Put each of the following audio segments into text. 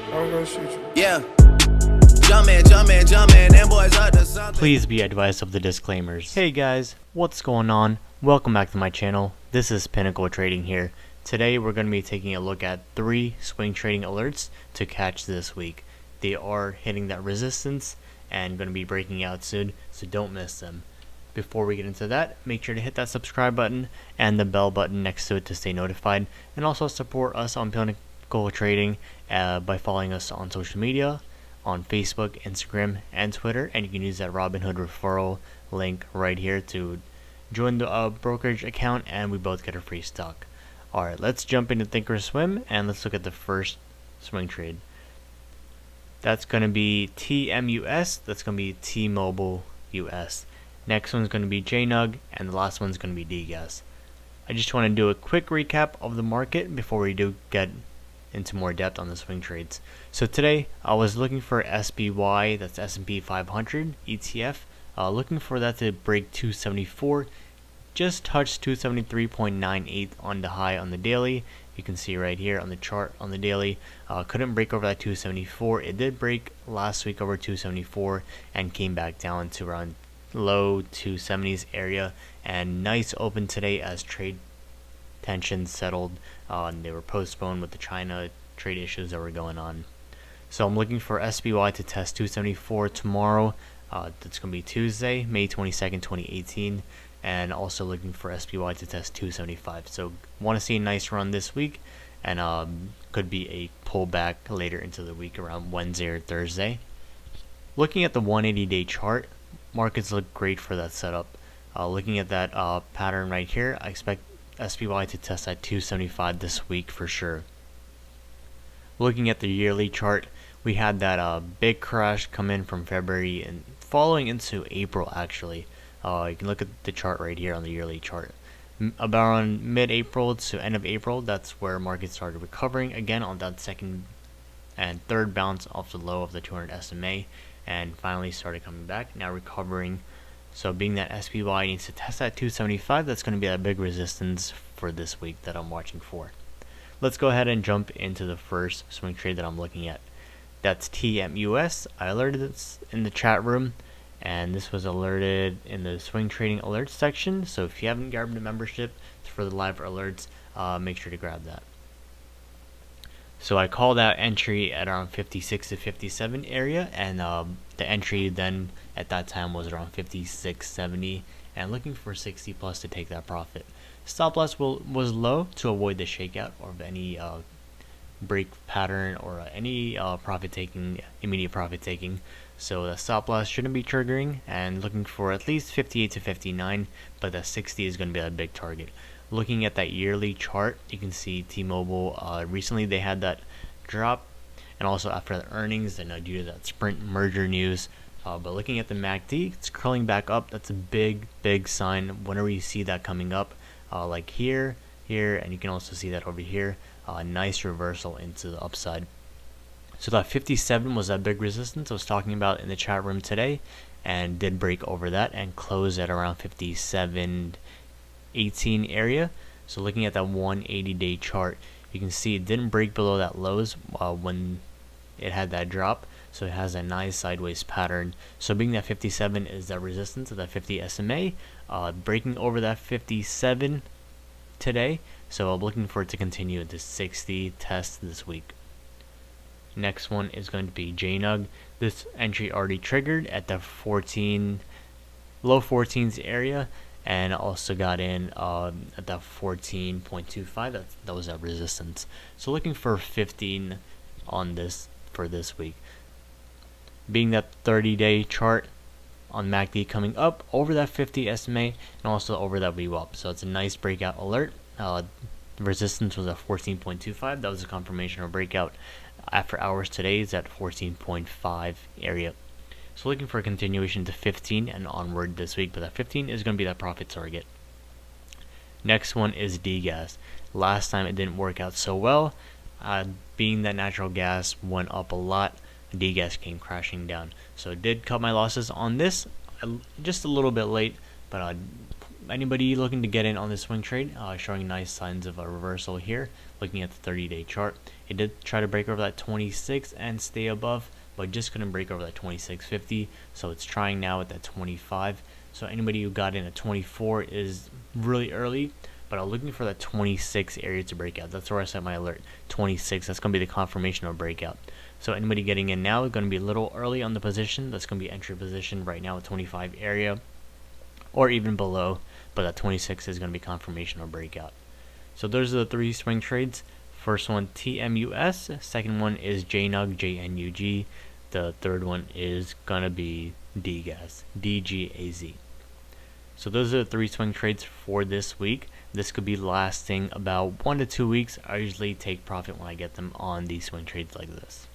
I'm gonna shoot you. Yeah. Jumpin', them boys up to something. Please be advised of the disclaimers. Hey guys, what's going on? Welcome back to my channel. This is Pinnacle Trading here. Today we're going to be taking a look at 3 swing trading alerts to catch this week. They are hitting that resistance and going to be breaking out soon, so don't miss them. Before we get into that, make sure to hit that subscribe button and the bell button next to it to stay notified, and also support us on Pinnacle Trading by following us on social media, on Facebook, Instagram, and Twitter, and you can use that Robinhood referral link right here to join the brokerage account, and we both get a free stock. Alright, let's jump into Thinkorswim and let's look at the first swing trade. That's going to be TMUS, that's going to be T-Mobile US. Next one's going to be JNUG, and the last one's going to be DGAS. I just want to do a quick recap of the market before we do get into more depth on the swing trades. So today I was looking for SPY, that's S&P 500 ETF, looking for that to break 274. Just touched 273.98 on the high on the daily. You can see right here on the chart on the daily, couldn't break over that 274. It did break last week over 274 and came back down to around low 270s area, and nice open today as trade tensions settled. They were postponed with the China trade issues that were going on. So I'm looking for SPY to test 274 tomorrow. That's going to be Tuesday, May 22nd, 2018. And also looking for SPY to test 275. So want to see a nice run this week, and could be a pullback later into the week around Wednesday or Thursday. Looking at the 180-day chart, markets look great for that setup. Looking at that pattern right here, I expect SPY to test at 275 this week for sure. Looking at the yearly chart, we had that big crash come in from February and following into April actually. You can look at the chart right here on the yearly chart. About around mid-April to end of April, that's where markets started recovering again on that second and third bounce off the low of the 200 SMA, and finally started coming back, now recovering. So being that SPY needs to test that 275, that's going to be that big resistance for this week that I'm watching for. Let's go ahead and jump into the first swing trade that I'm looking at. That's TMUS. I alerted this in the chat room, and this was alerted in the swing trading alerts section. So if you haven't grabbed a membership for the live alerts, make sure to grab that. So I called out entry at around 56 to 57 area, and the entry then at that time was around 56.70, and looking for 60 plus to take that profit. Stop loss was low to avoid the shakeout of any break pattern or any immediate profit taking. So the stop loss shouldn't be triggering, and looking for at least 58 to 59, but the 60 is going to be a big target. Looking at that yearly chart, you can see T-Mobile, recently they had that drop, and also after the earnings and due to that Sprint merger news. But looking at the MACD, it's curling back up. That's a big sign whenever you see that coming up, like here, and you can also see that over here. Nice reversal into the upside. So that 57 was that big resistance I was talking about in the chat room today, and did break over that and close at around 57.18 area. So looking at that 180-day chart, you can see it didn't break below that lows when it had that drop, so it has a nice sideways pattern. So being that 57 is that resistance of that 50 SMA, breaking over that 57 today, so I'm looking for it to continue into 60 test this week. Next one is going to be JNUG. This entry already triggered at the low 14s area, and also got in at that 14.25. That was that resistance. So looking for 15 on this for this week. Being that 30-day chart on MACD coming up over that 50 SMA and also over that VWAP. So it's a nice breakout alert. Resistance was at 14.25. That was a confirmation of breakout. After hours today is at 14.5 area. So looking for a continuation to 15 and onward this week, but that 15 is going to be that profit target. Next one is DGAS. Last time it didn't work out so well. Being that natural gas went up a lot, DGAS came crashing down. So I did cut my losses on this just a little bit late, but anybody looking to get in on this swing trade, showing nice signs of a reversal here. Looking at the 30-day chart, it did try to break over that 26 and stay above, but just couldn't break over that 26.50. So it's trying now at that 25. So anybody who got in at 24 is really early, but I'm looking for that 26 area to break out. That's where I set my alert. 26. That's going to be the confirmation of breakout. So anybody getting in now is going to be a little early on the position. That's going to be entry position right now at 25 area, or even below. But that 26 is going to be confirmation or breakout. So those are the 3 swing trades. First one TMUS. Second one is JNUG, JNUG. The third one is going to be DGAZ, DGAZ. So those are the 3 swing trades for this week. This could be lasting about 1 to 2 weeks. I usually take profit when I get them on these swing trades like this.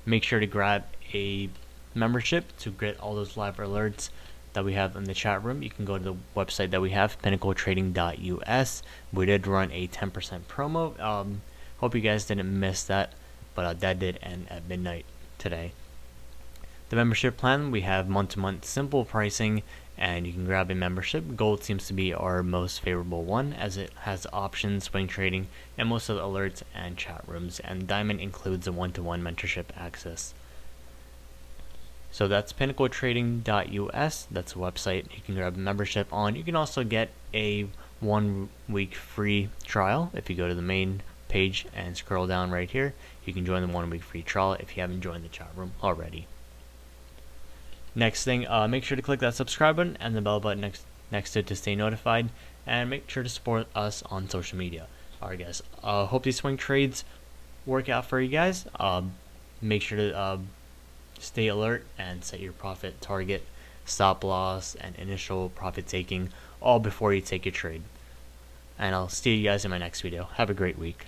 Make sure to grab a membership to get all those live alerts that we have in the chat room. You can go to the website that we have, pinnacletrading.us. We did run a 10% promo. Hope you guys didn't miss that, but that did end at midnight today. The membership plan, we have month-to-month simple pricing, and you can grab a membership. Gold seems to be our most favorable one, as it has options, swing trading, and most of the alerts and chat rooms. And Diamond includes a one-to-one mentorship access. So that's pinnacletrading.us. That's a website you can grab a membership on. You can also get a 1-week free trial. If you go to the main page and scroll down right here, you can join the 1-week free trial if you haven't joined the chat room already. Next thing, make sure to click that subscribe button and the bell button next to it to stay notified, and make sure to support us on social media. Alright guys, hope these swing trades work out for you guys. Make sure to stay alert and set your profit target, stop loss, and initial profit taking all before you take your trade. And I'll see you guys in my next video. Have a great week.